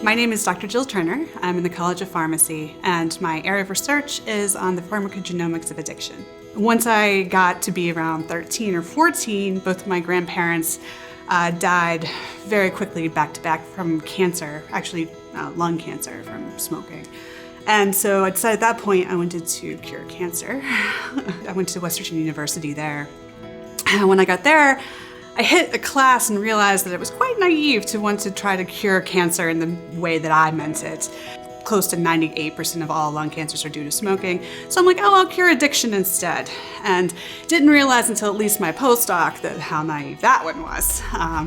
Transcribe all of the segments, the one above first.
My name is Dr. Jill Turner. I'm in the College of Pharmacy, and my area of research is on the pharmacogenomics of addiction. Once I got to be around 13 or 14, both of my grandparents died very quickly back to back from cancer, actually lung cancer from smoking. And so I decided at that point I wanted to cure cancer. I went to Western University there. And when I got there, I hit a class and realized that it was quite naive to want to try to cure cancer in the way that I meant it. Close to 98% of all lung cancers are due to smoking. So I'm like, oh, I'll cure addiction instead. And didn't realize until at least my postdoc how naive that one was.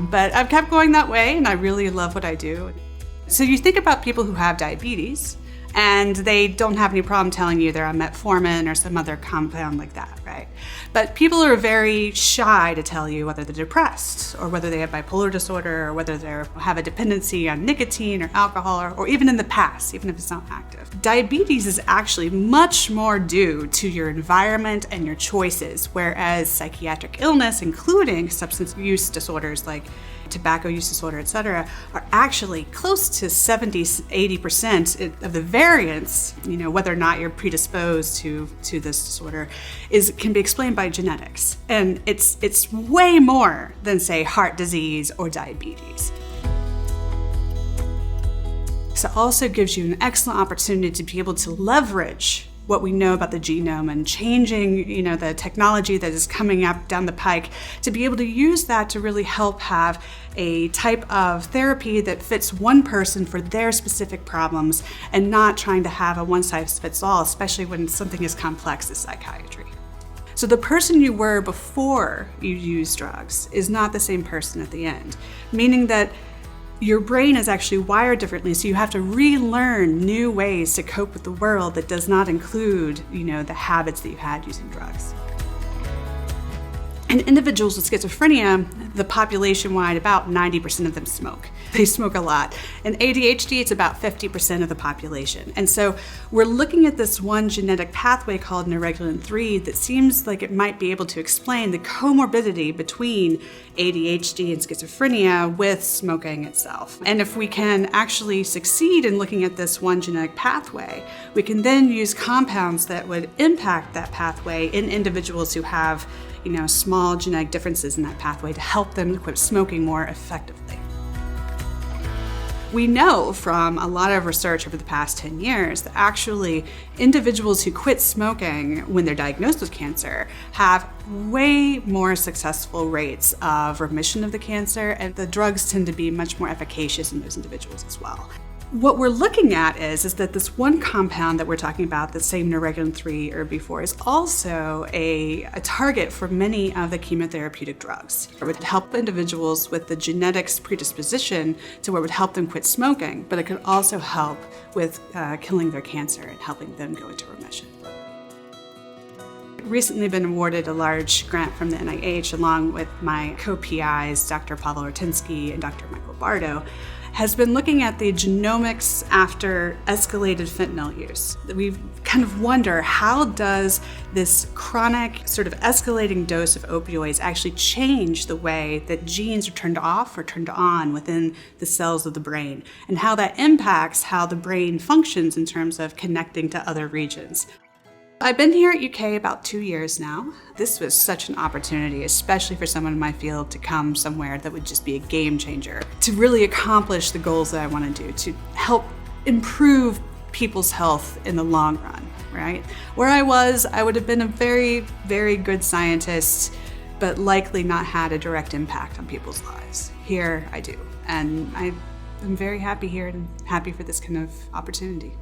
But I've kept going that way, and I really love what I do. So you think about people who have diabetes, and they don't have any problem telling you they're on metformin or some other compound like that, right? But people are very shy to tell you whether they're depressed, or whether they have bipolar disorder, or whether they have a dependency on nicotine or alcohol, or even in the past, even if it's not active. Diabetes is actually much more due to your environment and your choices, whereas psychiatric illness, including substance use disorders like tobacco use disorder, etc., are actually close to 70–80% of the variance, whether or not you're predisposed to this disorder, can be explained by genetics. And it's way more than, say, heart disease or diabetes. So it also gives you an excellent opportunity to be able to leverage what we know about the genome and changing, the technology that is coming up down the pike, to be able to use that to really help have a type of therapy that fits one person for their specific problems, and not trying to have a one-size-fits-all, especially when something as complex as psychiatry. So the person you were before you used drugs is not the same person at the end, meaning that your brain is actually wired differently, so you have to relearn new ways to cope with the world that does not include, the habits that you had using drugs. In individuals with schizophrenia, the population-wide, about 90% of them smoke. They smoke a lot. In ADHD, it's about 50% of the population. And so we're looking at this one genetic pathway called neuregulin 3 that seems like it might be able to explain the comorbidity between ADHD and schizophrenia with smoking itself. And if we can actually succeed in looking at this one genetic pathway, we can then use compounds that would impact that pathway in individuals who have small genetic differences in that pathway to help them quit smoking more effectively. We know from a lot of research over the past 10 years that actually individuals who quit smoking when they're diagnosed with cancer have way more successful rates of remission of the cancer, and the drugs tend to be much more efficacious in those individuals as well. What we're looking at is that this one compound that we're talking about, the same neuregulin 3 or before, is also a target for many of the chemotherapeutic drugs. It would help individuals with the genetics predisposition to where it would help them quit smoking, but it could also help with killing their cancer and helping them go into remission. Recently been awarded a large grant from the NIH, along with my co-PIs, Dr. Pavel Ortinsky and Dr. Michael Bardo, has been looking at the genomics after escalated fentanyl use. We kind of wonder, how does this chronic sort of escalating dose of opioids actually change the way that genes are turned off or turned on within the cells of the brain, and how that impacts how the brain functions in terms of connecting to other regions. I've been here at UK about 2 years now. This was such an opportunity, especially for someone in my field, to come somewhere that would just be a game changer, to really accomplish the goals that I want to do, to help improve people's health in the long run, right? Where I would have been a very, very good scientist, but likely not had a direct impact on people's lives. Here I do, and I'm very happy here and happy for this kind of opportunity.